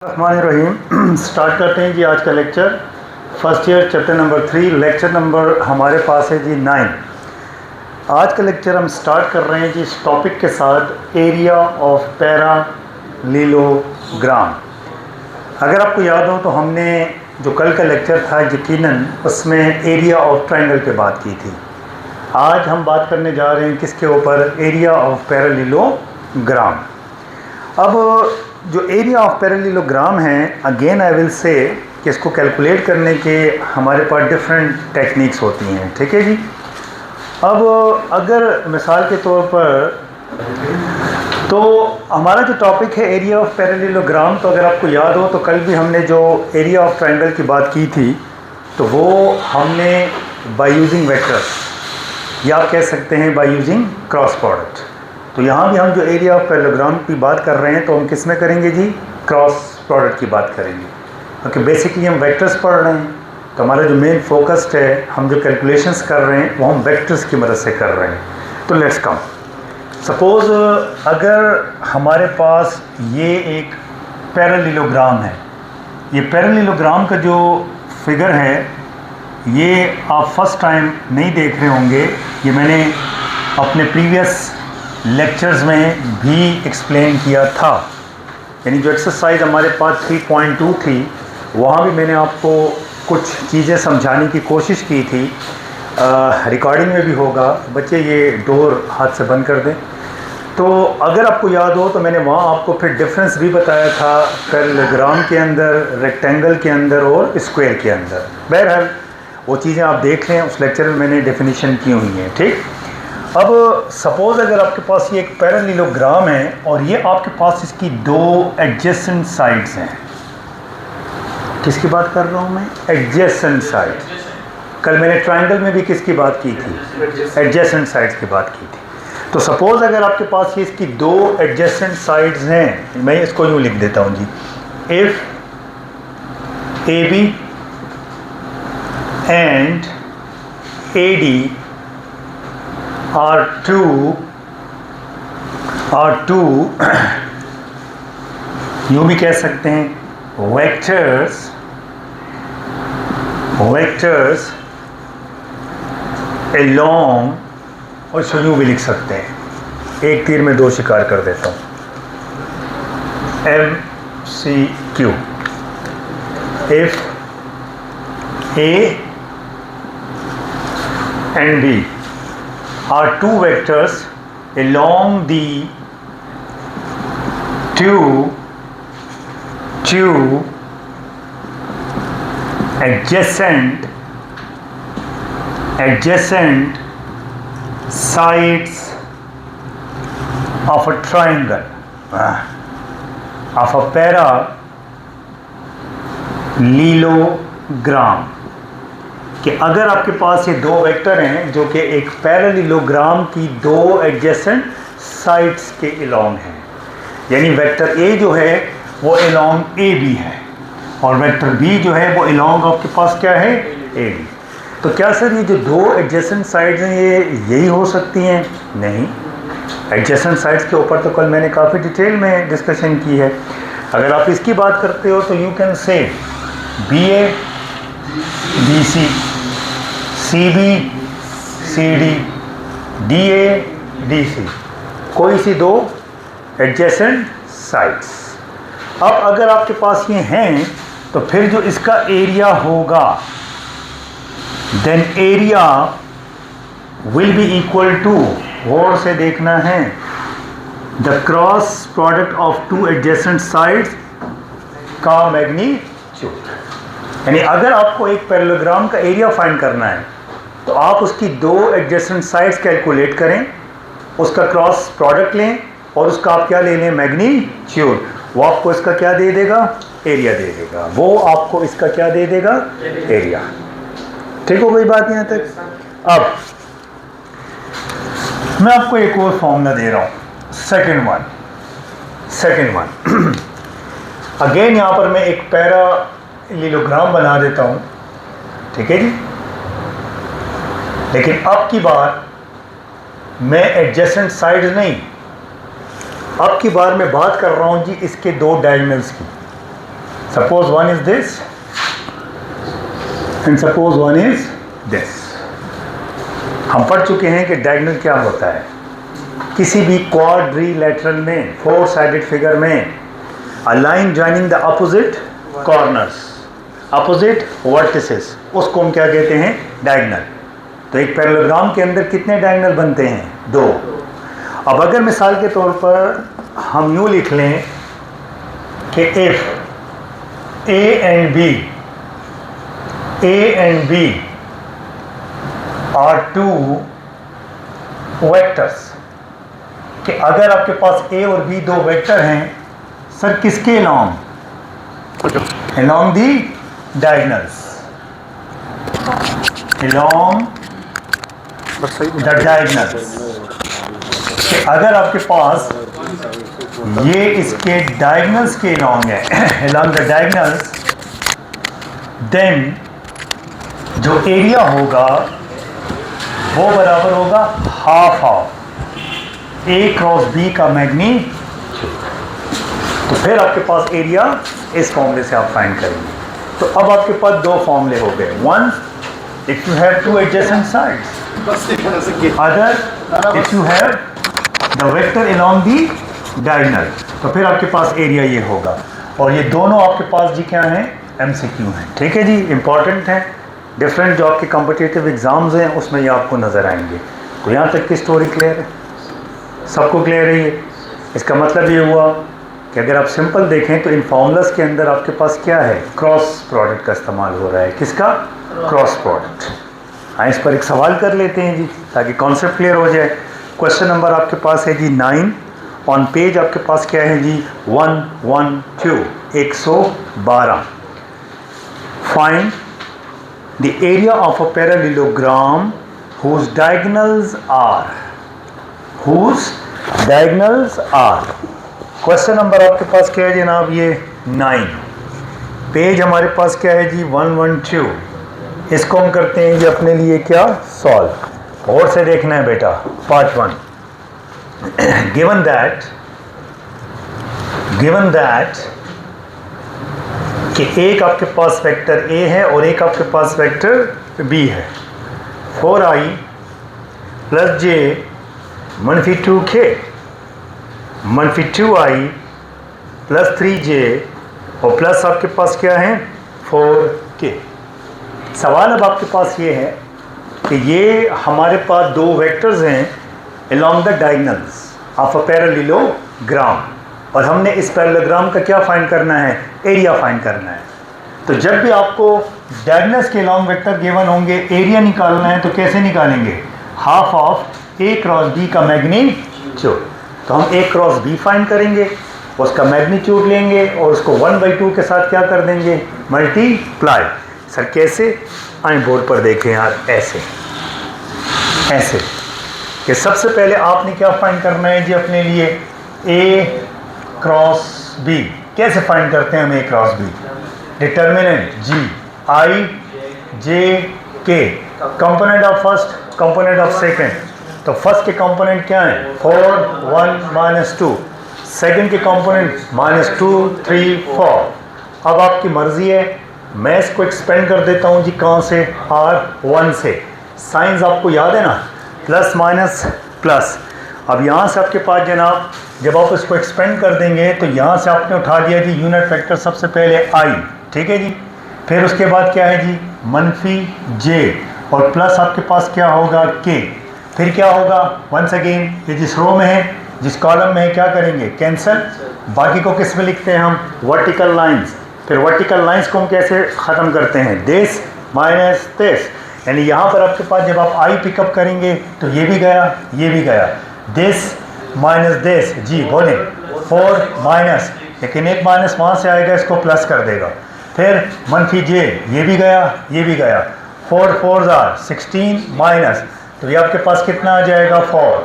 रहीम start करते हैं जी आज का lecture. First year chapter number 3 lecture number हमारे पास है जी 9। आज का लेक्चर हम स्टार्ट कर रहे हैं जी इस टॉपिक के साथ एरिया ऑफ पैरालीलोग्राम। अगर आपको याद हो तो हमने जो कल का लेक्चर था यकीनन उसमें एरिया ऑफ ट्रायंगल पे बात की थी। आज हम बात करने जा रहे हैं किसके ऊपर, एरिया ऑफ पैरालीलोग्राम। अब जो एरिया ऑफ पैरेललोग्राम है, अगेन आई विल से कि इसको कैलकुलेट करने के हमारे पास डिफरेंट टेक्निक्स होती हैं, ठीक है जी। अब अगर मिसाल के तौर पर तो हमारा जो टॉपिक है एरिया ऑफ पैरेललोग्राम, तो अगर आपको याद हो तो कल भी हमने जो एरिया ऑफ ट्रायंगल की बात की थी तो वो हमने बाय यूजिंग वेक्टर्स या आप कह सकते हैं बाय यूजिंग क्रॉस प्रोडक्ट। तो यहाँ भी हम जो एरिया ऑफ पैरेललोग्राम की बात कर रहे हैं तो हम किस में करेंगे जी, क्रॉस प्रोडक्ट की बात करेंगे। क्योंकि बेसिकली हम वेक्टर्स पढ़ रहे हैं तो हमारा जो मेन फोकस्ड है, हम जो कैलकुलेशंस कर रहे हैं वो हम वेक्टर्स की मदद से कर रहे हैं। तो लेट्स कम, सपोज़ अगर हमारे पास ये एक पैरेललोग्राम है, ये पैरेललोग्राम का जो फिगर है ये आप फर्स्ट टाइम नहीं देख रहे होंगे, ये मैंने अपने प्रीवियस लेक्चर्स में भी एक्सप्लेन किया था। यानी जो एक्सरसाइज हमारे पास 3.2 थी वहाँ भी मैंने आपको कुछ चीज़ें समझाने की कोशिश की थी। रिकॉर्डिंग में भी होगा। बच्चे ये डोर हाथ से बंद कर दें। तो अगर आपको याद हो तो मैंने वहाँ आपको फिर डिफरेंस भी बताया था पैरेललोग्राम के अंदर, रेक्टेंगल के अंदर और स्क्वायर के अंदर। बहरहाल वो चीज़ें आप देख लें, उस लेक्चर में मैंने डेफिनेशन की हुई हैं, ठीक। अब सपोज़ अगर आपके पास ये एक पैरेललोग्राम है और ये आपके पास इसकी दो एडजेसेंट साइड्स हैं। किसकी बात कर रहा हूँ मैं, एडजेसेंट साइड। कल मैंने ट्रायंगल में भी किसकी बात की थी, एडजेसेंट साइड्स की बात की थी। तो सपोज़ अगर आपके पास ये इसकी दो एडजेसेंट साइड्स हैं, मैं इसको यूँ लिख देता हूँ जी, if AB and AD are two यूँ भी कह सकते हैं वेक्टर्स along, और इसको यूँ भी लिख सकते हैं, एक तीर में दो शिकार कर देता हूँ, MCQ। if A and B are two vectors along the two adjacent sides of a triangle, of a parallelogram, कि अगर आपके पास ये दो वेक्टर हैं जो कि एक पैरेललोग्राम की दो एडजेसेंट साइड्स के अलोंग हैं, यानी वेक्टर ए जो है वो अलोंग AB है और वेक्टर B जो है वो अलोंग आपके पास क्या है, AB। तो क्या सर ये जो दो एडजेसेंट साइड्स हैं ये यही हो सकती हैं? नहीं, एडजेसेंट साइड्स के ऊपर तो कल मैंने काफ़ी डिटेल में डिस्कशन की है। अगर आप इसकी बात करते हो तो you can say BA BC, CB CD, DA DC, कोई सी दो एडजेसेंट साइड्स। अब अगर आपके पास ये हैं तो फिर जो इसका एरिया होगा, then area will be equal to, गौर से देखना है, the cross product of two adjacent sides का मैग्नीट्यूड। यानी अगर आपको एक पैरेललोग्राम का एरिया फाइंड करना है तो आप उसकी दो एडजेसेंट साइड्स कैलकुलेट करें, उसका क्रॉस प्रोडक्ट लें और उसका आप क्या ले लें, मैग्नीट्यूड। वो आपको इसका क्या दे देगा, एरिया दे देगा। वो आपको इसका क्या दे देगा, एरिया। ठीक हो गई बात यहाँ तक। अब मैं आपको एक और फॉर्मूला दे रहा हूँ, सेकंड वन। अगेन यहाँ पर मैं एक पैरेललोग्राम बना देता हूँ, ठीक है जी। लेकिन अब की बार मैं एडजेसेंट साइड नहीं, अब की बार मैं बात कर रहा हूँ जी इसके दो डायगोनल्स की। Suppose one is this and suppose one is this. हम पढ़ चुके हैं कि डायगोनल क्या होता है. किसी भी क्वाड्रिलेटरल में, फोर साइडेड फिगर में, a line joining the opposite corners, opposite vertices, उसको हम क्या कहते हैं? डायगोनल. तो एक पैरेललोग्राम के अंदर कितने डायगोनल बनते हैं? 2. अब अगर मिसाल के तौर पर हम यूँ लिख लें कि if A and B are two vectors, कि अगर आपके पास A और B 2 वेक्टर हैं, सर किसके along the diagonals, along the diagonals, कि अगर आपके पास ये इसके डायगोनल्स के along है, along the diagonals, then जो एरिया होगा वो बराबर होगा half of A cross B का मैग्नीट्यूड. तो फिर आपके पास एरिया इस फॉर्मूले से आप फाइंड करेंगे. तो अब आपके पास 2 फॉर्मूले हो गए. One, if you have 2 adjacent sides, other if you have the vector along the diagonal. तो फिर आपके पास एरिया ये होगा. और ये दोनों आपके पास जी क्या हैं? MCQ हैं. ठीक है जी, इंपॉर्टेंट है. डिफरेंट जो आपके कॉम्पिटिटिव एग्ज़ाम्स हैं उसमें ये आपको नज़र आएंगे. तो यहाँ तक की स्टोरी क्लियर है? सबको क्लियर है? ये इसका मतलब ये हुआ कि अगर आप सिंपल देखें तो इन फॉर्मूलाज के अंदर आपके पास क्या है? क्रॉस प्रोडक्ट का इस्तेमाल हो रहा है. किसका? Cross product. हाँ, इस पर एक सवाल कर लेते हैं जी ताकि कॉन्सेप्ट क्लियर हो जाए. क्वेश्चन नंबर आपके पास है जी 9. ऑन पेज आपके पास क्या है जी? 112, 112. Find the area of a parallelogram whose diagonals are. Question number आपके पास क्या है जनाब? ये 9. पेज हमारे पास क्या है जी? 112. इसको हम करते हैं जी अपने लिए क्या? सॉल्व. और से देखना है बेटा. पार्ट 1. given that कि एक आपके पास वेक्टर A है और एक आपके पास वेक्टर B है. 4i प्लस j मनफी 2k मनफी 2i प्लस 3j और प्लस आपके पास क्या है? 4k. सवाल अब आपके पास ये है कि ये हमारे पास 2 वेक्टर्स हैं along the diagonals of a parallelogram, और हमने इस पैरेललोग्राम का क्या फाइंड करना है? एरिया फाइंड करना है. तो जब भी आपको डायगोनल्स के लॉन्ग वेक्टर गिवन होंगे, एरिया निकालना है तो कैसे निकालेंगे? Half of A cross B का मैग्नीट्यूड. तो हम A क्रॉस B फाइंड करेंगे, उसका मैग्नीट्यूड लेंगे और उसको 1/2 के साथ क्या कर देंगे? मल्टीप्लाई. सर कैसे? आए बोर्ड पर देखें यार. ऐसे कि सबसे पहले आपने क्या फाइंड करना है जी अपने लिए? A cross B. कैसे फाइंड करते हैं हम A cross B? Determinant G I J K, component of first, component of second. तो फर्स्ट के कंपोनेंट क्या है? 4 1 -2. सेकंड के कंपोनेंट -2 3 4. अब आपकी मर्जी है. मैं इसको एक्सपेंड कर देता हूँ जी. कहाँ से? R1 से. साइंस आपको याद है ना? Plus minus plus. अब यहाँ से आपके पास जनाब जब आप इसको एक्सपेंड कर देंगे तो यहाँ से आपने उठा लिया जी यूनिट वेक्टर सबसे पहले I. ठीक है जी. फिर उसके बाद क्या है जी? मनफी j और प्लस आपके पास क्या होगा? k. फिर क्या होगा? वंस अगेन ये जिस रो में है, जिस कॉलम में है, क्या करेंगे? कैंसिल. बाकी को किस में लिखते हैं हम? Vertical lines. फिर वर्टिकल लाइंस को हम कैसे ख़त्म करते हैं? This minus this. यानी यहाँ पर आपके पास जब आप I पिकअप करेंगे तो ये भी गया, ये भी गया. This minus this. जी बोले 4 माइनस, लेकिन एक माइनस वहाँ से आएगा, इसको प्लस कर देगा. फिर मनफी j, ये भी गया, ये भी गया. 4 4s are 16 माइनस, तो ये आपके पास कितना आ जाएगा? 4.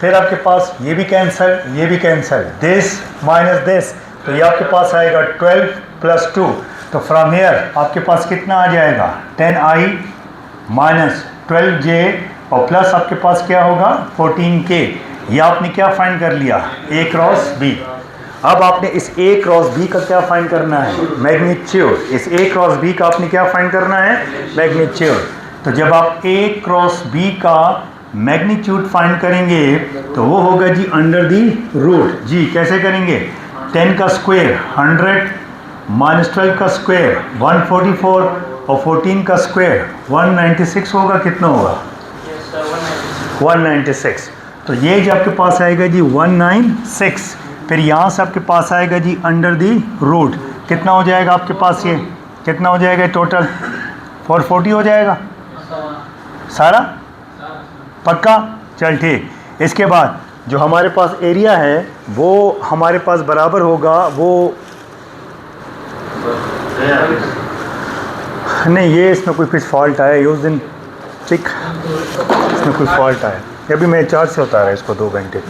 फिर आपके पास ये भी कैंसिल, ये भी कैंसिल. दिस माइनस दिस, तो ये आपके पास आएगा 12 + 2. तो फ्रॉम हेयर आपके पास कितना आ जाएगा? 10i माइनस 12j और प्लस आपके पास क्या होगा? 14k. ये आपने क्या फाइंड कर लिया? A cross B. अब आपने इस A क्रॉस B का क्या फाइंड करना है? मैग्नीट्यूड। इस A क्रॉस B का आपने क्या फाइंड करना है? मैग्नीट्यूड। तो जब आप A क्रॉस B का मैग्नीट्यूड फाइंड करेंगे तो वो होगा जी अंडर दी रूट। जी कैसे करेंगे? 10 का स्क्वायर 100 माइनस 12 का स्क्वायर 144 और 14 का स्क्वायर 196 होगा। कितना होगा? 196। तो ये जो आपके पास आएगा जी 196। फिर यहाँ से आपके पास आएगा जी अंडर दी रूट। कितना हो जाएगा आपके पास? ये कितना हो जाएगा टोटल? 440 हो जाएगा सारा? पक्का? चल ठीक। इसके बाद जो हमारे पास एरिया है वो हमारे पास बराबर होगा, वो नहीं, ये इसमें कोई कुछ फॉल्ट आया ये उस दिन, ठीक, इसमें कोई फॉल्ट आया। अभी मैं चार्ज से उतारा इसको 2 घंटे।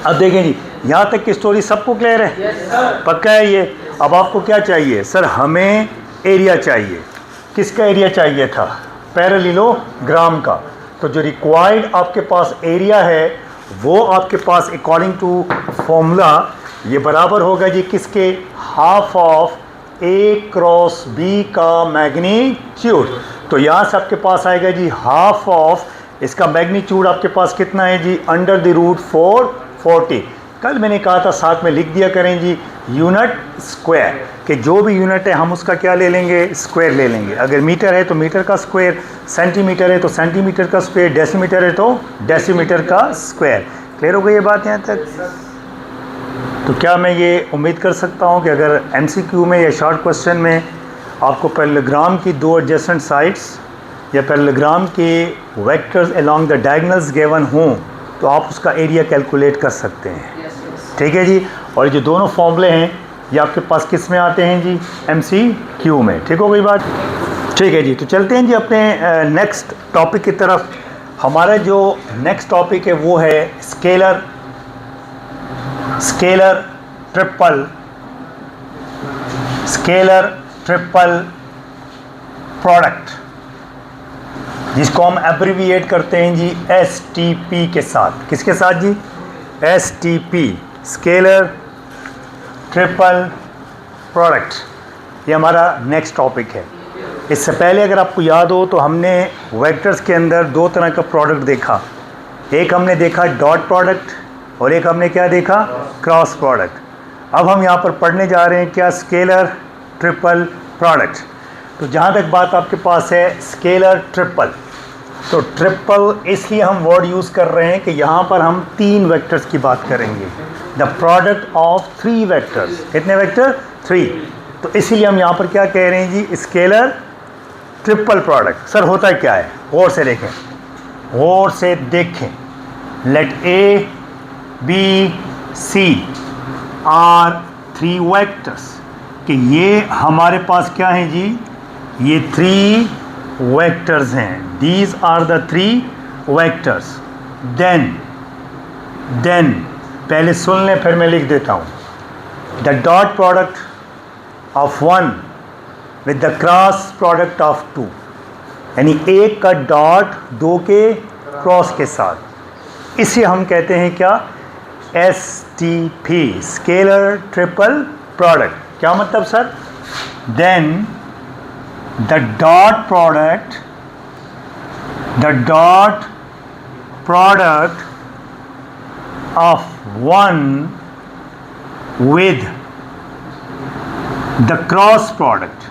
अब देखें जी, यहाँ तक की स्टोरी सबको क्लियर है? पक्का है ये? अब आपको क्या चाहिए? सर हमें एरिया चाहिए। किसका एरिया चाहिए था? पैरेललोग्राम का। तो जो रिक्वायर्ड आपके पास एरिया है वो आपके पास अकॉर्डिंग टू फॉर्मूला ये बराबर होगा जी किसके? Half of A cross B का मैग्नीट्यूड। तो यहाँ से आपके पास आएगा जी हाफ ऑफ, इसका मैग्नीट्यूड आपके पास कितना है जी? Under the root 440। कल मैंने कहा था साथ में लिख दिया करें जी यूनिट स्क्वायर, कि जो भी यूनिट है हम उसका क्या ले लेंगे? स्क्वायर ले लेंगे। अगर मीटर है तो मीटर का स्क्वायर, सेंटीमीटर है तो सेंटीमीटर का स्क्वायर, डेसीमीटर है तो डेसीमीटर का स्क्वायर। क्लियर हो गई ये बात यहाँ तक? तो क्या मैं ये उम्मीद कर सकता हूँ कि अगर MCQ में या शॉर्ट क्वेश्चन में आपको पैरेललोग्राम की 2 एडजेसेंट साइड्स या पैरेललोग्राम के vectors along the diagonals given हों तो आप उसका एरिया कैलकुलेट कर सकते हैं। ठीक है जी। और जो दोनों फॉर्मूले हैं ये आपके पास किस में आते हैं जी? MCQ में। ठीक हो गई बात? ठीक है जी। तो चलते हैं जी अपने नेक्स्ट टॉपिक की तरफ। हमारा जो नेक्स्ट टॉपिक है वो है स्केलर ट्रिपल प्रोडक्ट, जिसको हम एब्रिविएट करते हैं जी STP के साथ। किसके साथ जी? STP, scalar triple product. ये हमारा नेक्स्ट टॉपिक है। इससे पहले अगर आपको याद हो तो हमने वेक्टर्स के अंदर 2 तरह का प्रोडक्ट देखा। एक हमने देखा डॉट प्रोडक्ट और एक हमने क्या देखा? Cross product. अब हम यहाँ पर पढ़ने जा रहे हैं क्या? Scalar triple product. तो जहाँ तक बात आपके पास है स्केलर ट्रिपल, तो ट्रिपल इसलिए हम वर्ड यूज़ कर रहे हैं कि यहाँ पर हम 3 वेक्टर्स की बात करेंगे। The product of 3 vectors. कितने वेक्टर? 3। तो इसीलिए हम यहाँ पर क्या कह रहे हैं जी? Scalar triple product. सर होता क्या है? गौर से देखें, गौर से देखें। Let A B C are 3 vectors, कि ये हमारे पास क्या है जी? ये 3 वेक्टर्स हैं। These are the 3 vectors. Then पहले सुन लें फिर मैं लिख देता हूँ। The dot product of 1 with the cross product of 2, यानी एक का डॉट 2 के क्रॉस के साथ, इसे हम कहते हैं क्या? STP, scalar triple product. क्या मतलब sir? Then the dot product of 1 with the cross product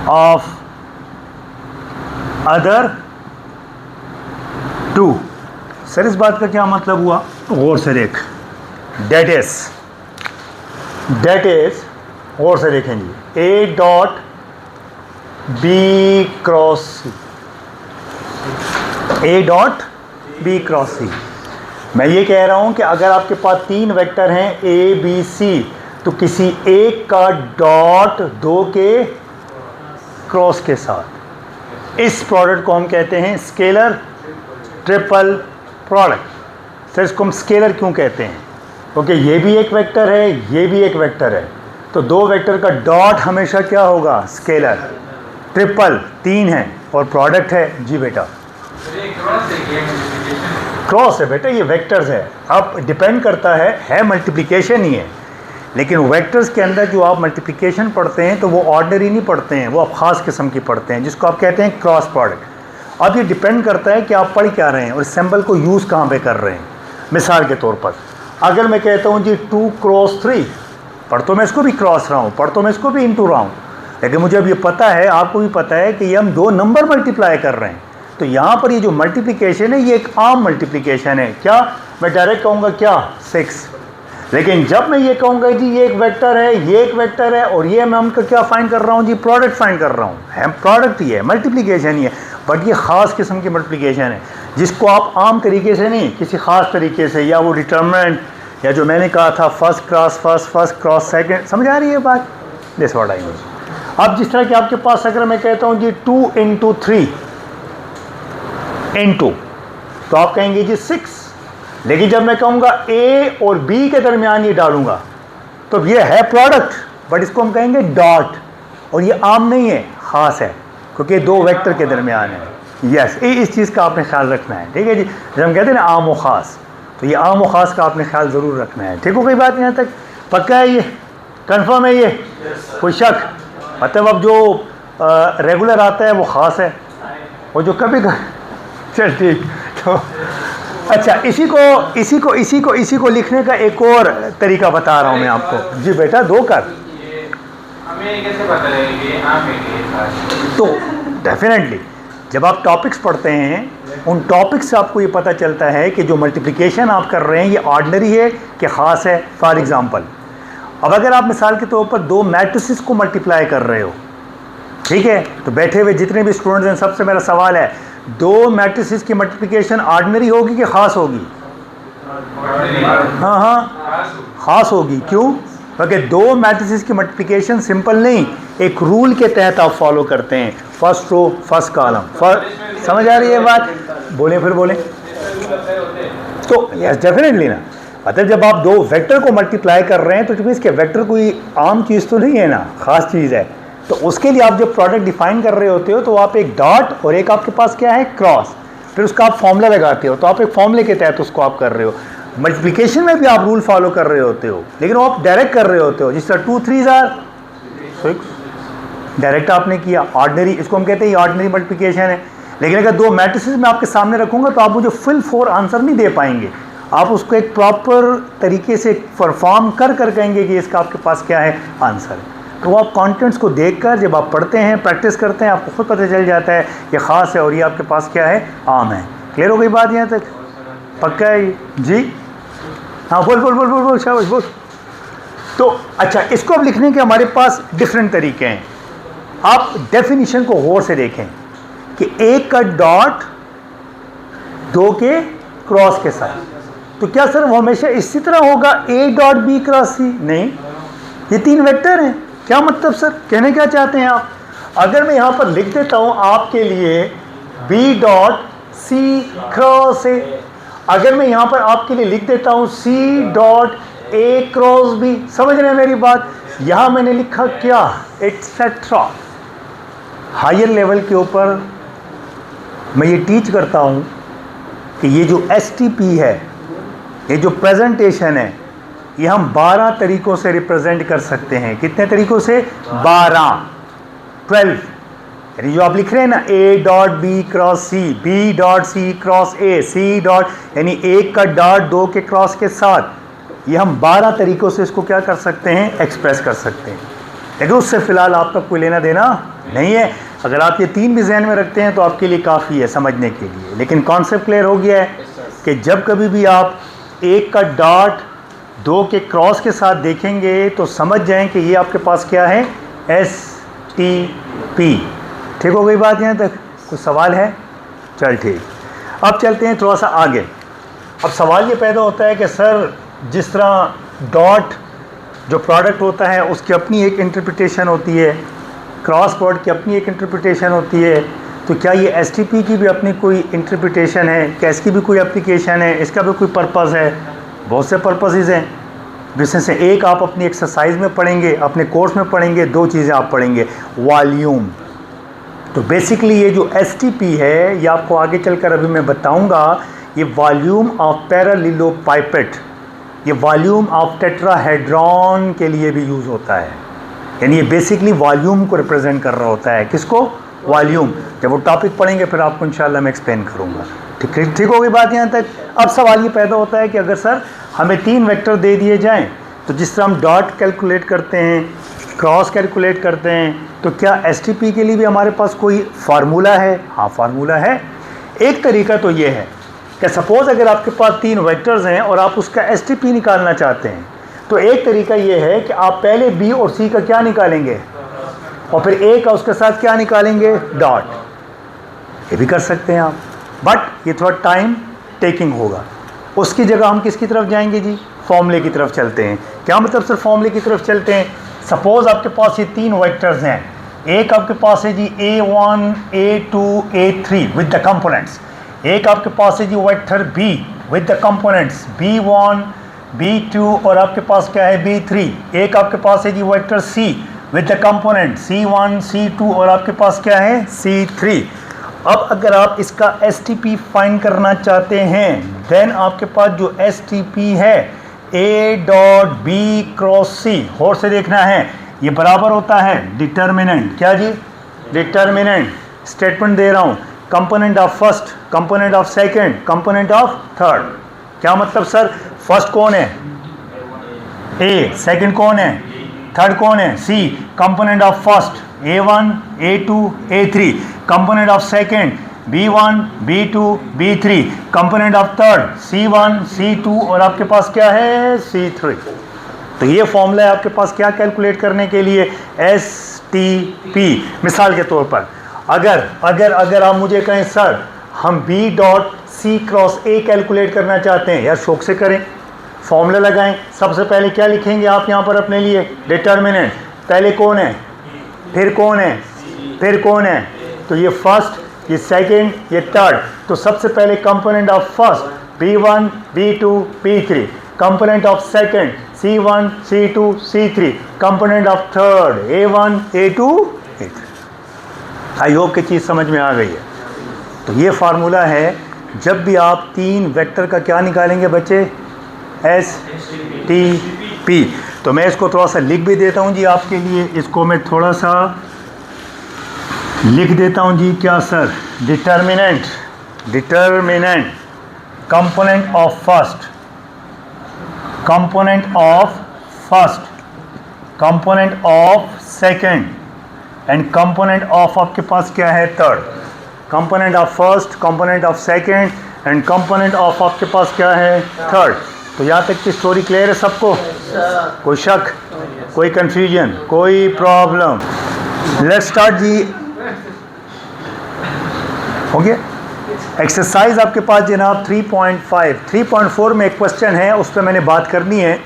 of other 2। Sir इस बात का क्या मतलब हुआ? गौर से देख। डेट इज गौर से देखें जी, A dot B cross C, A dot B cross C। मैं ये कह रहा हूं कि अगर आपके पास 3 वेक्टर हैं A B C, तो किसी एक का डॉट 2 के क्रॉस के साथ, इस प्रोडक्ट को हम कहते हैं स्केलर ट्रिपल प्रोडक्ट। सर इसको हम स्केलर क्यों कहते हैं? क्योंकि ये भी एक वेक्टर है, ये भी एक वेक्टर है, तो 2 वेक्टर का डॉट हमेशा क्या होगा? स्केलर। ट्रिपल 3 है और प्रोडक्ट है। जी बेटा क्रॉस है बेटा, ये वेक्टर्स है। अब डिपेंड करता है मल्टीप्लिकेशन ही है, लेकिन वेक्टर्स के अंदर जो आप मल्टीप्लिकेशन पढ़ते हैं तो वो ऑर्डनरी नहीं पढ़ते हैं, वो आप ख़ास किस्म की पढ़ते हैं, जिसको आप कहते हैं क्रॉस प्रोडक्ट। अब ये डिपेंड करता है कि आप पढ़ क्या रहे हैं और सिंबल को यूज़ कहाँ पे कर रहे हैं। मिसाल के तौर पर अगर मैं कहता हूँ जी 2 क्रॉस 3, पढ़ तो मैं इसको भी क्रॉस रहा हूँ, पढ़ तो मैं इसको भी इंटू रहा हूँ, लेकिन मुझे अब ये पता है, आपको भी पता है कि ये हम 2 नंबर मल्टीप्लाई कर रहे हैं। तो यहाँ पर ये जो मल्टीप्लिकेशन है ये एक आम मल्टीप्लिकेशन है। क्या मैं डायरेक्ट कहूँगा क्या 6, लेकिन जब मैं ये कहूँगा जी ये एक वेक्टर है, ये एक वेक्टर है और ये मैं उनका क्या फाइंड कर रहा हूँ जी प्रोडक्ट फाइंड कर रहा हूँ, है प्रोडक्ट ही है, मल्टीप्लिकेशन ही है, बट ये ख़ास किस्म की मल्टीप्लिकेशन है जिसको आप आम तरीके से नहीं, किसी ख़ास तरीके से, या वो डिटर्मिनेंट, या जो मैंने कहा था फर्स्ट क्रॉस सेकंड, समझ आ रही है बात? This what I mean. अब जिस तरह कि आपके पास अगर मैं कहता हूँ जी 2 इंटू 3 इंटू, तो आप कहेंगे जी 6, लेकिन जब मैं कहूँगा ए और बी के दरमियान ये डालूंगा तो ये है प्रोडक्ट, बट इसको हम कहेंगे डॉट, और ये आम नहीं है, ख़ास है, क्योंकि 2 वेक्टर के दरमियान है। यस, इस चीज़ का आपने ख्याल रखना है, ठीक है जी। जब हम कहते हैं ना आम व ख़ास, तो ये आम व ख़ास का आपने ख्याल ज़रूर रखना है, ठीक हो? कोई बात यहाँ तक पक्का है, ये कंफर्म है, ये कोई शक? मतलब अब जो रेगुलर आता है वो ख़ास है, और जो कभी चल ठीक। तो अच्छा, इसी को लिखने का एक और तरीका बता रहा हूँ मैं आपको। जी बेटा 2 कर, हमें कैसे पता लगेगा कि आम है कि खास? तो डेफिनेटली जब आप टॉपिक्स पढ़ते हैं उन टॉपिक्स से आपको ये पता चलता है कि जो मल्टीप्लिकेशन आप कर रहे हैं ये ऑर्डिनरी है कि ख़ास है। फॉर एग्ज़ाम्पल, अब अगर आप मिसाल के तौर पर 2 मैट्रिसेस को मल्टीप्लाई कर रहे हो, ठीक है, तो बैठे हुए जितने भी स्टूडेंट्स हैं सबसे मेरा सवाल है, 2 मैट्रिसेस की मल्टीप्लिकेशन ऑर्डिनरी होगी कि ख़ास होगी? हाँ, ख़ास होगी। क्यों? क्योंकि 2 मैट्रिसेस की मल्टीप्लिकेशन सिंपल नहीं, एक रूल के तहत आप फॉलो करते हैं, फर्स्ट रो फर्स्ट कॉलम। समझ आ रही है बात? बोले फिर बोले। तो यस डेफिनेटली ना, मतलब जब आप 2 वेक्टर को मल्टीप्लाई कर रहे हैं तो चूँकि इसके वेक्टर कोई आम चीज़ तो नहीं है ना, ख़ास चीज़ है, तो उसके लिए आप जब प्रोडक्ट डिफाइन कर रहे होते हो तो आप एक डॉट और एक आपके पास क्या है क्रॉस, फिर उसका आप फॉर्मूला लगाते हो, तो आप एक फॉर्मूले के तहत उसको आप कर रहे हो। मल्टीप्लिकेशन में भी आप रूल फॉलो कर रहे होते हो, लेकिन वो आप डायरेक्ट कर रहे होते हो, जिस तरह 2 3 6 डायरेक्ट आपने किया, ऑर्डिनरी, इसको हम कहते हैं ऑर्डिनरी मल्टीप्लिकेशन है। लेकिन अगर 2 मैट्रिसेस मैं आपके सामने रखूँगा तो आप मुझे फुल 4 आंसर नहीं दे पाएंगे, आप उसको एक प्रॉपर तरीके से परफॉर्म कर कहेंगे कि इसका आपके पास क्या है आंसर है। तो आप कंटेंट्स को देखकर जब आप पढ़ते हैं, प्रैक्टिस करते हैं, आपको खुद पता चल जाता है ये ख़ास है और ये आपके पास क्या है आम है। क्लियर हो गई बात यहाँ तक? पक्का है जी? हाँ बोल शाबाश बोल। तो अच्छा, इसको अब लिखने के हमारे पास डिफरेंट तरीके हैं। आप डेफिनेशन को गौर से देखें कि 1 का डॉट 2 के क्रॉस के साथ, तो क्या सर वो हमेशा इसी तरह होगा A dot B cross C? नहीं, ये 3 वेक्टर हैं। क्या मतलब सर, कहने क्या चाहते हैं आप? अगर मैं यहाँ पर लिख देता हूँ आपके लिए B dot C cross A, अगर मैं यहाँ पर आपके लिए लिख देता हूँ C dot A cross B, समझ रहे हैं मेरी बात? यहाँ मैंने लिखा क्या, एटसेट्रा। हायर लेवल के ऊपर मैं ये टीच करता हूँ कि ये जो STP है, ये जो प्रेजेंटेशन है, ये हम 12 तरीक़ों से रिप्रेजेंट कर सकते हैं। कितने तरीक़ों से? 12 यानी जो आप लिख रहे हैं ना A dot B cross C, B dot C cross A, C dot, यानी 1 का डॉट 2 के क्रॉस के साथ, ये हम 12 तरीक़ों से इसको क्या कर सकते हैं, एक्सप्रेस कर सकते हैं। लेकिन उससे फ़िलहाल आपका कोई लेना देना नहीं है। अगर आप ये 3 भी जहन में रखते हैं तो आपके लिए काफ़ी है समझने के लिए। लेकिन कॉन्सेप्ट क्लियर हो गया है कि जब कभी भी आप 1 का डॉट 2 के क्रॉस के साथ देखेंगे तो समझ जाएं कि ये आपके पास क्या है, STP। ठीक हो गई बात यहाँ तक? कुछ सवाल है? चल ठीक, अब चलते हैं थोड़ा सा आगे। अब सवाल ये पैदा होता है कि सर जिस तरह डॉट जो प्रोडक्ट होता है उसकी अपनी एक इंटरप्रिटेशन होती है, क्रॉस प्रोडक्ट की अपनी एक इंटरप्रिटेशन होती है, तो क्या ये STP की भी अपनी कोई इंटरप्रिटेशन है? क्या इसकी भी कोई एप्लीकेशन है? इसका भी कोई पर्पज़ है? बहुत से पर्पसेस हैं, जिसमें से एक आप अपनी एक्सरसाइज में पढ़ेंगे, अपने कोर्स में पढ़ेंगे, 2 चीज़ें आप पढ़ेंगे। वॉल्यूम, तो बेसिकली ये जो STP है, ये आपको आगे चलकर अभी मैं बताऊंगा, ये वॉल्यूम ऑफ पैरालेलोपाइपेट, ये वॉल्यूम ऑफ टेट्राहेड्रॉन के लिए भी यूज़ होता है। यानी ये बेसिकली वॉल्यूम को रिप्रेजेंट कर रहा होता है। किसको? वॉल्यूम। जब वो टॉपिक पढ़ेंगे फिर आपको इंशाल्लाह मैं एक्सप्लेन करूँगा। ठीक हो गई बात यहाँ तक? अब सवाल ये पैदा होता है कि अगर सर हमें 3 वेक्टर दे दिए जाएं, तो जिस तरह हम डॉट कैलकुलेट करते हैं, क्रॉस कैलकुलेट करते हैं, तो क्या STP के लिए भी हमारे पास कोई फार्मूला है? हाँ, फार्मूला है। एक तरीका तो ये है कि सपोज़ अगर आपके पास 3 वेक्टर्स हैं और आप उसका STP निकालना चाहते हैं, तो एक तरीका ये है कि आप पहले B और C का क्या निकालेंगे और फिर A का उसके साथ क्या निकालेंगे? डॉट। ये भी कर सकते हैं आप, बट ये थोड़ा टाइम टेकिंग होगा। उसकी जगह हम किसकी तरफ जाएंगे जी? फॉर्मूले की तरफ चलते हैं। क्या मतलब सर फॉर्मूले की तरफ चलते हैं? सपोज़ आपके पास ये 3 वेक्टर्स हैं। एक आपके पास है जी A1, A2, A3 with the components. एक आपके पास है जी vector B with the components B1, B2 और आपके पास क्या है? B3। एक आपके पास है जी vector C with the component C1, C2 और आपके पास क्या है? C3। अब अगर आप इसका STP फाइंड करना चाहते हैं, देन आपके पास जो STP है A dot B cross C, और से देखना है, ये बराबर होता है डिटर्मिनेंट। क्या जी? डिटर्मिनेंट। स्टेटमेंट दे रहा हूँ, component of first, component of second, component of third. क्या मतलब सर? फर्स्ट कौन है? A। सेकंड कौन है? थर्ड कौन है? C। Component of first A1, A2, A3। Component of second B1, B2, B3। Component of third C1, C2 और आपके पास क्या है? C3। तो ये फॉर्मूला है आपके पास क्या कैलकुलेट करने के लिए? STP। मिसाल के तौर पर अगर आप मुझे कहें सर हम B dot C cross A calculate करना चाहते हैं, यार शौक से करें, फॉर्मूला लगाएं। सबसे पहले क्या लिखेंगे आप यहाँ पर अपने लिए? डिटर्मिनेंट। पहले कौन है, फिर कौन है, फिर कौन है? तो ये फर्स्ट, ये सेकंड, ये थर्ड। तो सबसे पहले component of first B1, B2, B3। Component of second C1, C2, C3। Component of third A1, A2, A3। I hope कि चीज़ समझ में आ गई है। तो ये फार्मूला है जब भी आप 3 वेक्टर का क्या निकालेंगे बच्चे? STP। तो मैं इसको थोड़ा सा लिख भी देता हूँ जी आपके लिए। इसको मैं थोड़ा सा लिख देता हूँ जी। क्या sir? Determinant component of first, component of first, component of second and component of आपके पास क्या है? Third. Component of first, component of second and component of आपके पास क्या है? थर्ड। तो यहाँ तक की स्टोरी क्लियर है सबको? कोई शक, कोई कंफ्यूजन, कोई प्रॉब्लम? लेट्स स्टार्ट जी। हो गया? एक्सरसाइज आपके पास जनाब 3.5, 3.4 में एक क्वेश्चन है, उस पर मैंने बात करनी है।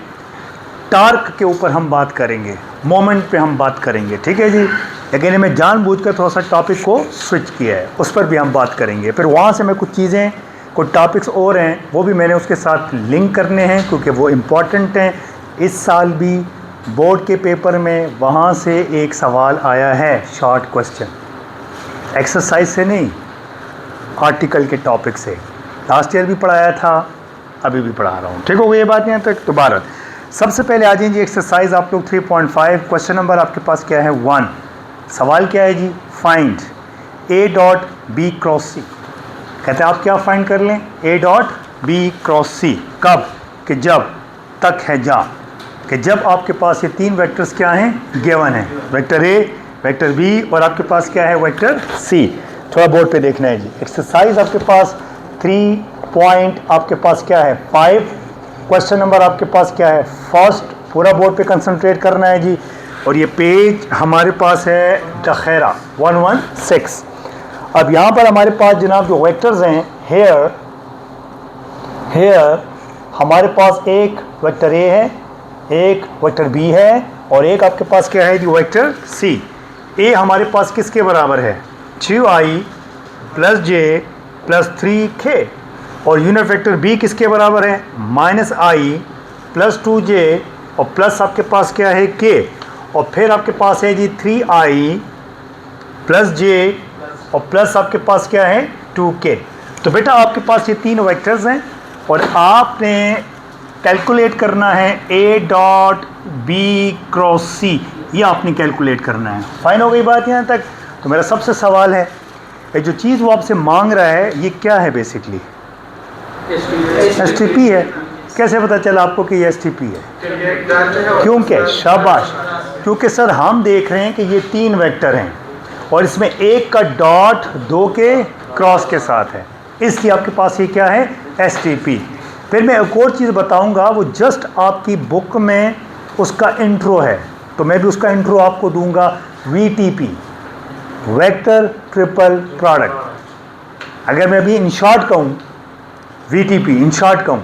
टार्क के ऊपर हम बात करेंगे, मोमेंट पे हम बात करेंगे, ठीक है जी। लेकिन मैं जानबूझकर थोड़ा सा टॉपिक को स्विच किया है, उस पर भी हम बात करेंगे। फिर वहाँ से मैं कुछ चीज़ें, कुछ टॉपिक्स और हैं वो भी मैंने उसके साथ लिंक करने हैं क्योंकि वो इम्पॉर्टेंट हैं। इस साल भी बोर्ड के पेपर में वहाँ से एक सवाल आया है, शॉर्ट क्वेश्चन, एक्सरसाइज से नहीं, आर्टिकल के टॉपिक से। लास्ट ईयर भी पढ़ाया था, अभी भी पढ़ा रहा हूँ। ठीक हो गई ये बात यहाँ तक? दोबारा सबसे पहले आ जाइए एक्सरसाइज आप लोग 3.5। क्वेश्चन नंबर आपके पास क्या है? 1। सवाल क्या है जी? Find A dot B cross C। कहते हैं आप क्या फाइंड कर लें? A dot B cross C। कब? कि जब तक है जा, कि जब आपके पास ये 3 वेक्टर्स क्या हैं? गिवन है, वेक्टर A, वेक्टर B और आपके पास क्या है? Vector C। थोड़ा बोर्ड पे देखना है जी। एक्सरसाइज आपके पास 3 पॉइंट आपके पास क्या है? 5। क्वेश्चन नंबर आपके पास क्या है? फर्स्ट। पूरा बोर्ड पे कंसंट्रेट करना है जी। और ये पेज हमारे पास है दखेरा 116। अब यहाँ पर हमारे पास जनाब जो वेक्टर्स हैं, हेयर हमारे पास एक वेक्टर A है, एक वेक्टर B है और एक आपके पास क्या है जी? Vector C। A हमारे पास किसके बराबर है? 2i plus j plus 3k। और यूनिट वेक्टर B किसके बराबर है? -i प्लस 2j और प्लस आपके पास क्या है? k। और फिर आपके पास है जी 3i प्लस j और प्लस आपके पास क्या है 2k। तो बेटा आपके पास ये 3 वेक्टर्स हैं और आपने कैलकुलेट करना है a डॉट बी क्रॉस सी, ये आपने कैलकुलेट करना है। फाइन हो गई बात यहाँ तक। तो मेरा सबसे सवाल है ये जो चीज़ वो आपसे मांग रहा है ये क्या है? बेसिकली STP है। कैसे पता चला आपको कि ये STP है? क्योंकि शाबाश, क्योंकि सर हम देख रहे हैं कि ये 3 वेक्टर हैं और इसमें एक का डॉट 2 के क्रॉस के साथ है, इसलिए आपके पास ये क्या है? STP। फिर मैं एक और चीज़ बताऊंगा, वो जस्ट आपकी बुक में उसका इंट्रो है, तो मैं भी उसका इंट्रो आपको दूंगा। VTP, vector triple product. अगर मैं अभी इन शॉर्ट कहूँ VTP इन शॉर्ट कहूँ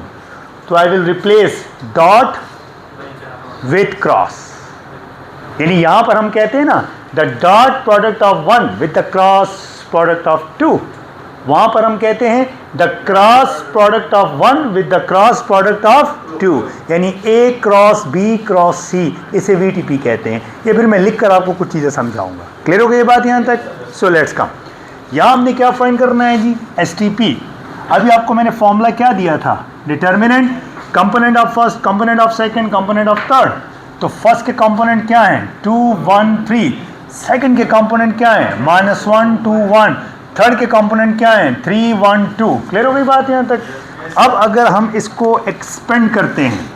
तो I will replace dot with cross. यानी यहाँ पर हम कहते हैं ना the dot product of 1 with the cross product of 2, वहाँ पर हम कहते हैं the cross product of 1 with the cross product of 2, यानी A cross B cross C, इसे VTP कहते हैं। ये फिर मैं लिख कर आपको कुछ चीज़ें समझाऊंगा। क्लियर हो गई ये बात यहाँ तक? So let's come. यहाँ हमने क्या फाइंड करना है जी? STP। अभी आपको मैंने फॉर्मूला क्या दिया था? Determinant, component of first, component of second, component of third. तो फर्स्ट के कंपोनेंट क्या हैं? 2 1 3। सेकंड के कंपोनेंट क्या हैं? -1 2 1। थर्ड के कंपोनेंट क्या हैं? 3 1 2। क्लियर हो गई बात यहाँ तक? अब अगर हम इसको एक्सपेंड करते हैं,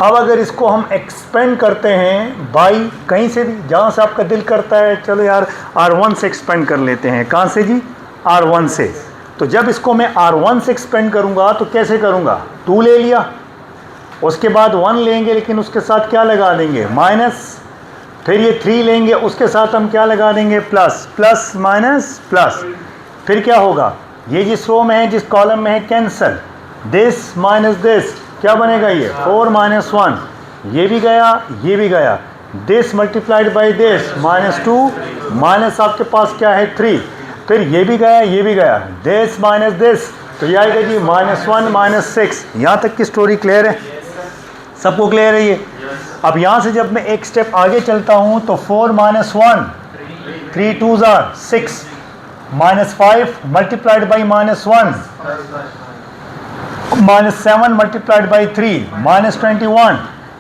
अब अगर इसको हम एक्सपेंड करते हैं बाई कहीं से भी, जहाँ से आपका दिल करता है, चलो यार R1 से एक्सपेंड कर लेते हैं। कहाँ से जी? R1 से। तो जब इसको मैं R1 से एक्सपेंड करूँगा तो कैसे करूँगा? 2 ले लिया, उसके बाद 1 लेंगे, लेकिन उसके साथ क्या लगा देंगे? माइनस। फिर ये 3 लेंगे, उसके साथ हम क्या लगा देंगे? प्लस। Plus minus plus. फिर क्या होगा? ये जिस रो में है, जिस कॉलम में है, कैंसल। दिस माइनस दिस, क्या बनेगा? ये 4 - 1। ये भी गया, ये भी गया। This multiplied by this -2, minus आपके पास क्या है? 3। फिर ये भी गया, ये भी गया। दिस माइनस दिस, तो ये आएगा जी -1 -6। यहाँ तक की स्टोरी क्लियर है? सबको क्लियर है ये? अब यहाँ से जब मैं एक स्टेप आगे चलता हूँ तो 4 - 1, 3 2 6, -5 multiplied by -1, -7 multiplied by 3, -21,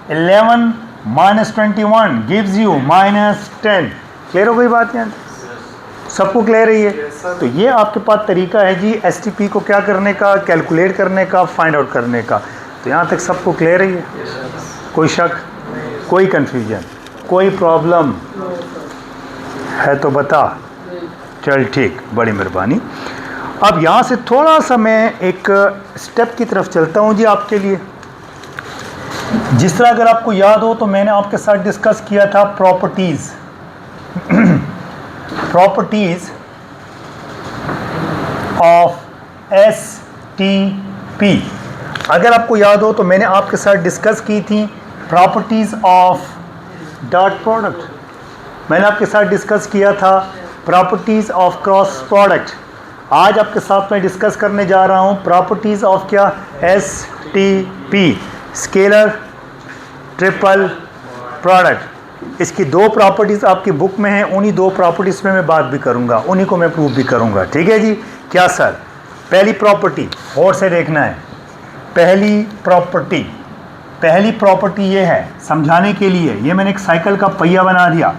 11 -21 gives you -10। Clear हो गई बात? यहाँ सबको क्लियर है ये? तो ये आपके पास तरीका है जी STP को क्या करने का? कैलकुलेट करने का, फाइंड आउट करने का। तो यहाँ तक सबको क्लियर है ये? कोई शक, कोई कन्फ्यूजन, कोई प्रॉब्लम है तो बता। चल ठीक, बड़ी मेहरबानी। अब यहाँ से थोड़ा सा मैं एक स्टेप की तरफ चलता हूँ जी आपके लिए। जिस तरह अगर आपको याद हो तो मैंने आपके साथ डिस्कस किया था प्रॉपर्टीज़ प्रॉपर्टीज़ ऑफ STP। अगर आपको याद हो तो मैंने आपके साथ डिस्कस की थी प्रॉपर्टीज़ ऑफ डॉट प्रोडक्ट। मैंने आपके साथ डिस्कस किया था प्रॉपर्टीज़ ऑफ क्रॉस प्रोडक्ट। आज आपके साथ मैं डिस्कस करने जा रहा हूँ प्रॉपर्टीज़ ऑफ क्या? STP, scalar triple product. इसकी 2 प्रॉपर्टीज़ आपकी बुक में हैं, उन्हीं 2 प्रॉपर्टीज़ में मैं बात भी करूँगा, उन्हीं को मैं प्रूव भी करूँगा। ठीक है जी? क्या सर? पहली प्रॉपर्टी और से देखना है। पहली प्रॉपर्टी ये है समझाने के लिए, ये मैंने एक साइकिल का पहिया बना दिया।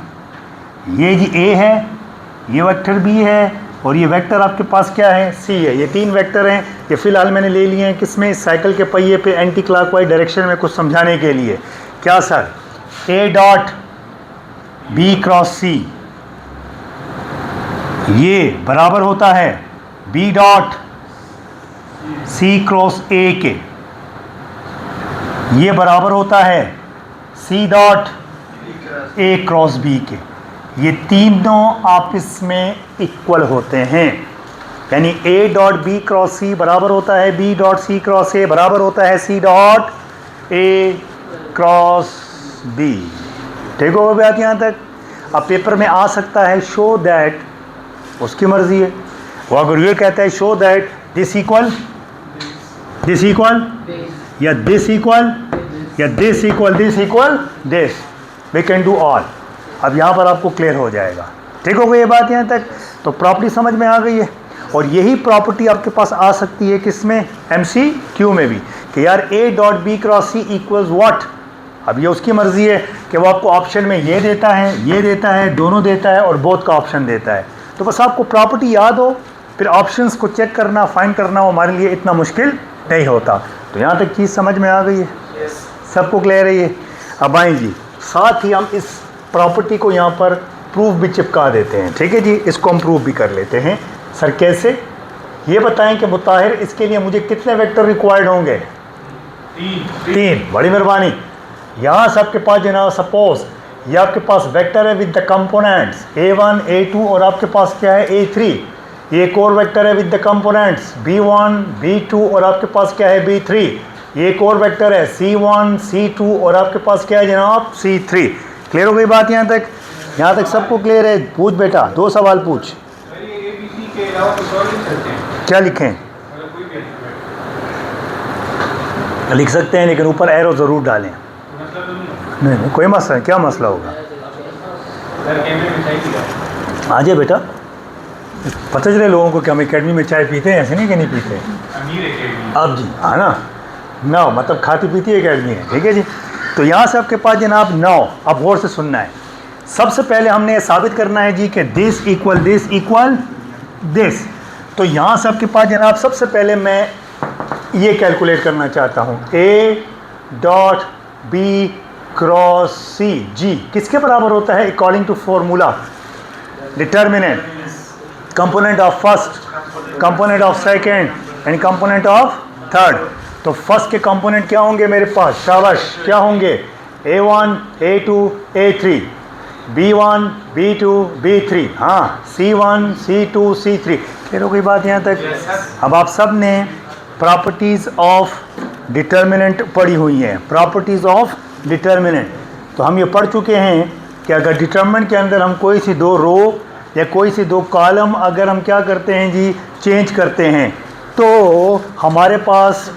ये जी A है, ये वेक्टर B है और ये वेक्टर आपके पास क्या है? C है। ये 3 वेक्टर हैं, ये फ़िलहाल मैंने ले लिए हैं किसमें? साइकिल के पहिए पे एंटी क्लॉकवाइज डायरेक्शन में कुछ समझाने के लिए। क्या sir? A dot B cross C ये बराबर होता है B dot C cross A के, ये बराबर होता है C dot A cross B के। ये तीनों आपस में इक्वल होते हैं, यानी A dot B cross C बराबर होता है B dot C cross A, बराबर होता है C dot A cross B। ठीक होगा बात यहाँ तक? अब पेपर में आ सकता है शो दैट, उसकी मर्जी है। वो अगर ये कहता है शो दैट दिस इक्वल या दिस इक्वल या this equal this, we can do all. अब यहाँ पर आपको क्लियर हो जाएगा। ठीक हो गई ये बात यहाँ तक? तो प्रॉपर्टी समझ में आ गई है। और यही प्रॉपर्टी आपके पास आ सकती है किसमें? MCQ में भी, कि यार A dot B cross C equals what. अब ये उसकी मर्जी है कि वो आपको ऑप्शन में ये देता है, ये देता है, दोनों देता है और बोथ का ऑप्शन देता है। तो बस आपको प्रॉपर्टी याद हो, फिर ऑप्शंस को चेक करना, फाइंड करना हमारे लिए इतना मुश्किल नहीं होता। तो यहाँ तक चीज़ समझ में आ गई है? सबको क्लियर है ये? अब आएँ जी, साथ ही हम इस प्रॉपर्टी को यहाँ पर प्रूफ भी चिपका देते हैं। ठीक है जी, इसको हम प्रूफ भी कर लेते हैं। सर कैसे? ये बताएं कि मुताहिर इसके लिए मुझे कितने वेक्टर रिक्वायर्ड होंगे? 3। बड़ी मेहरबानी। यहाँ सबके पास जनाब सपोज ये आपके पास वेक्टर है with the components A1 A2 और आपके पास क्या है A3। ये एक और वेक्टर है with the components B1 B2 और आपके पास क्या है B3। ये एक और वेक्टर है C1 C2 और आपके पास क्या है जनाब C3। क्लियर हो गई बात यहाँ तक? यहाँ तक सबको क्लियर है? पूछ बेटा, 2 सवाल पूछ। क्या लिखें? लिख सकते हैं लेकिन ऊपर एरो ज़रूर डालें। नहीं कोई मसला नहीं। क्या मसला होगा? आ जाए बेटा, पता चले लोगों को कि हम एकेडमी में चाय पीते हैं, ऐसे नहीं कि नहीं पीते। अब जी हाँ ना मतलब खाती पीती एकेडमी है। ठीक है जी। तो यहाँ से आपके पास जनाब 9। अब गौर से सुनना है। सबसे पहले हमने ये साबित करना है जी कि दिस इक्वल दिस। तो यहाँ से आपके पास जनाब सबसे पहले मैं ये कैलकुलेट करना चाहता हूँ, A dot B cross C जी किसके बराबर होता है? According to formula determinant component of first, component of second and component of third. तो फर्स्ट के कंपोनेंट क्या होंगे मेरे पास? शाबाश, क्या होंगे? A1 A2 A3, B1 B2 B3, हाँ C1 C2 C3। क्लियर हो गई बात यहाँ तक? अब आप सब ने प्रॉपर्टीज़ ऑफ डिटर्मिनेंट पढ़ी हुई हैं। प्रॉपर्टीज़ ऑफ डिटर्मिनेंट तो हम ये पढ़ चुके हैं कि अगर डिटर्मिनेंट के अंदर हम कोई सी 2 रो या कोई सी 2 कॉलम अगर हम क्या करते हैं जी, चेंज करते हैं, तो हमारे पास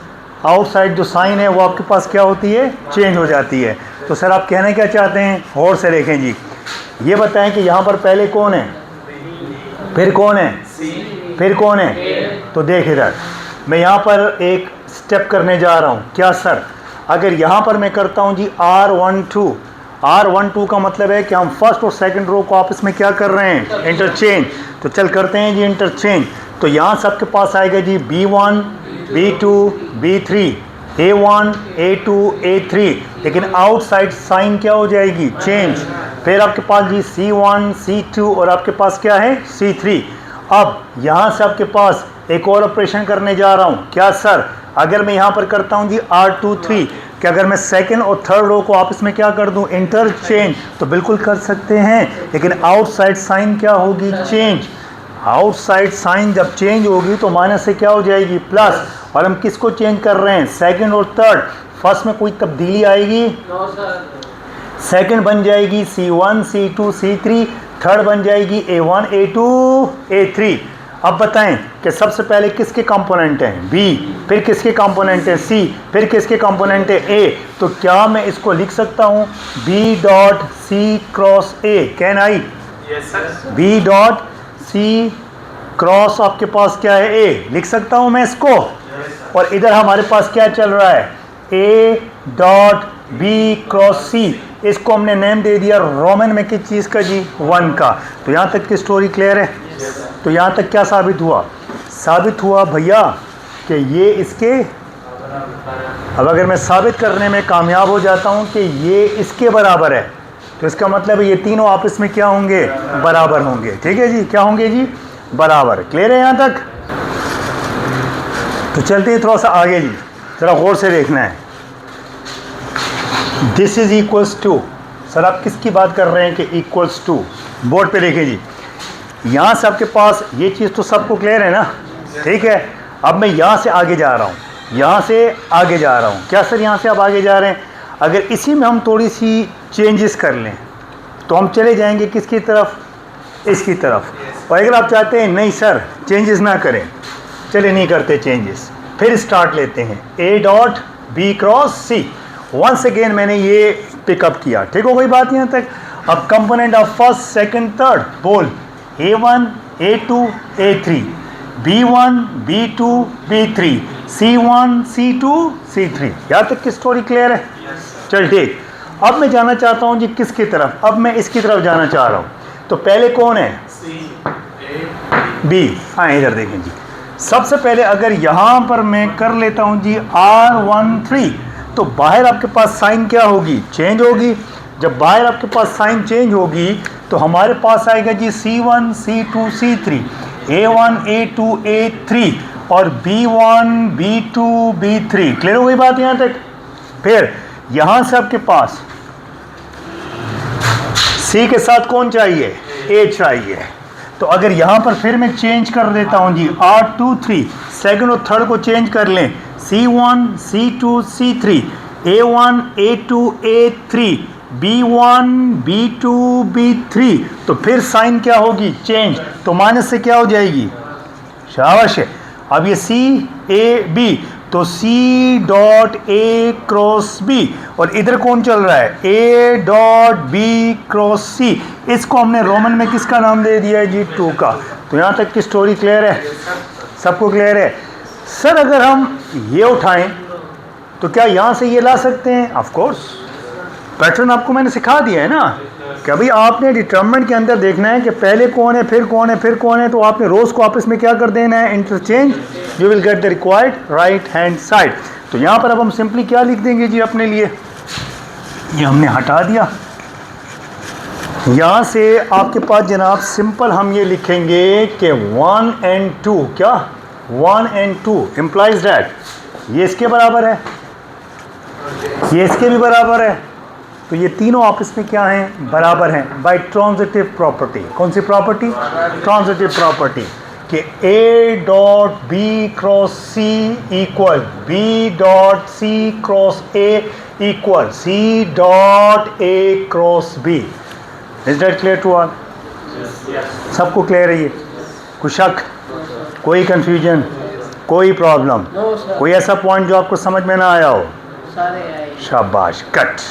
आउटसाइड जो साइन है वो आपके पास क्या होती है? चेंज हो जाती है। तो सर आप कहना क्या चाहते हैं? और से देखें जी, ये बताएं कि यहाँ पर पहले कौन है, फिर कौन है, फिर कौन है? तो देख इधर मैं यहाँ पर एक स्टेप करने जा रहा हूँ। क्या सर? अगर यहाँ पर मैं करता हूँ जी R12 का मतलब है कि हम फर्स्ट और सेकंड रो को आपस में क्या कर रहे हैं? इंटरचेंज। तो चल करते हैं जी इंटरचेंज। तो यहाँ सबके पास आएगा जी B1 B2 B3, A1 A2 A3, लेकिन आउटसाइड साइन क्या हो जाएगी? चेंज। फिर आपके पास जी C1 C2 और आपके पास क्या है? C3। अब यहाँ से आपके पास एक और ऑपरेशन करने जा रहा हूँ। क्या सर? अगर मैं यहाँ पर करता हूँ जी R23 कि अगर मैं सेकंड और थर्ड रो को आपस में क्या कर दूँ? इंटरचेंज। तो बिल्कुल कर सकते हैं, लेकिन आउटसाइड साइन क्या होगी? चेंज। आउटसाइड साइन जब चेंज होगी तो माइनस से क्या हो जाएगी? प्लस। और हम किसको चेंज कर रहे हैं? सेकंड और थर्ड। फर्स्ट में कोई तब्दीली आएगी? सेकंड बन जाएगी C1 C2 C3, थर्ड बन जाएगी A1 A2 A3। अब बताएं कि सबसे पहले किसके कंपोनेंट हैं? B, फिर किसके कंपोनेंट है? C, फिर किसके कंपोनेंट है? A। तो क्या मैं इसको लिख सकता हूँ B dot C cross A? Can I? B dot C cross आपके पास क्या है? A। लिख सकता हूँ मैं इसको। और इधर हमारे पास क्या चल रहा है? A dot B cross C। इसको हमने नेम दे दिया रोमन में किस चीज़ का जी? 1 का। तो यहाँ तक की स्टोरी क्लियर है? तो यहाँ तक क्या साबित हुआ? साबित हुआ भैया कि ये इसके, अब अगर मैं साबित करने में कामयाब हो जाता हूँ कि ये इसके बराबर है, तो इसका मतलब है ये तीनों आपस में क्या होंगे? बराबर होंगे। ठीक है जी, क्या होंगे जी? बराबर। क्लियर है यहाँ तक? तो चलते हैं थोड़ा सा आगे जी, ज़रा गौर से देखना है। This is equals to, sir आप किसकी बात कर रहे हैं कि इक्वल्स टू? बोर्ड पे देखें जी, यहाँ से आपके पास ये चीज़ तो सबको क्लियर है ना? ठीक है। अब मैं यहाँ से आगे जा रहा हूँ, यहाँ से आगे जा रहा हूँ। क्या सर यहाँ से आप आगे जा रहे हैं? अगर इसी में हम थोड़ी सी चेंजेस कर लें तो हम चले जाएंगे किसकी तरफ? इसकी तरफ। और अगर आप चाहते हैं नहीं सर चेंजेस ना करें, चले नहीं करते चेंजेस, फिर स्टार्ट लेते हैं A dot B cross C। Once again मैंने ये पिकअप किया। ठीक हो गई बात यहाँ तक? अब component of first second third बोल A1 A2 A3 B1 B2 B3 C1 C2 C3। यहाँ तक की स्टोरी क्लियर है? चल ठीक। अब मैं जाना चाहता हूँ जी किसकी तरफ? अब मैं इसकी तरफ जाना चाह रहा हूँ। तो पहले कौन है? B। हाँ इधर देखें जी। सबसे पहले अगर यहाँ पर मैं कर लेता हूँ जी R13 तो बाहर आपके पास साइन क्या होगी? चेंज होगी। जब बाहर आपके पास साइन चेंज होगी तो हमारे पास आएगा जी C1 C2 C3 A1 A2 A3 और B1 B2 B3। क्लियर हो गई बात यहाँ तक? फिर यहाँ से आपके पास C के साथ कौन चाहिए? A चाहिए। तो अगर यहाँ पर फिर मैं चेंज कर देता हूँ जी R23 सेकंड और थर्ड को चेंज कर लें C1 C2 C3 A1 A2 A3 B1 B2 B3 तो फिर साइन क्या होगी? चेंज। तो माइनस से क्या हो जाएगी? शाबाश है। अब ये C A B तो C dot A cross B और इधर कौन चल रहा है? A dot B cross C। इसको हमने रोमन में किसका नाम दे दिया है जी? 2 का। तो यहाँ तक की स्टोरी क्लियर है? सबको क्लियर है? सर अगर हम ये उठाएं तो क्या यहाँ से ये ला सकते हैं? Of course. पैटर्न आपको मैंने सिखा दिया है ना कि अभी आपने डिटरमिनेंट के अंदर देखना है कि पहले कौन है फिर कौन है फिर कौन है। तो आपने रोज को आपस में क्या कर देना है? Interchange. You will get the required right hand side. तो यहाँ पर अब हम सिंपली क्या लिख देंगे जी अपने लिए? ये हमने हटा दिया। यहाँ से आपके पास जनाब सिंपल हम ये लिखेंगे कि 1 and 2 क्या? 1 and 2 इम्प्लाइज दैट ये इसके बराबर है, ये इसके भी बराबर है। तो ये तीनों आपस में क्या हैं? बराबर हैं बाय ट्रांजिटिव प्रॉपर्टी। कौन सी प्रॉपर्टी? ट्रांजिटिव प्रॉपर्टी कि A dot B cross C equal B dot C cross A equal C dot A cross B। Is that clear to all? सबको क्लियर है? ये कोई शक, कोई कंफ्यूजन, कोई प्रॉब्लम, कोई ऐसा पॉइंट जो आपको समझ में ना आया हो? शाबाश, कट।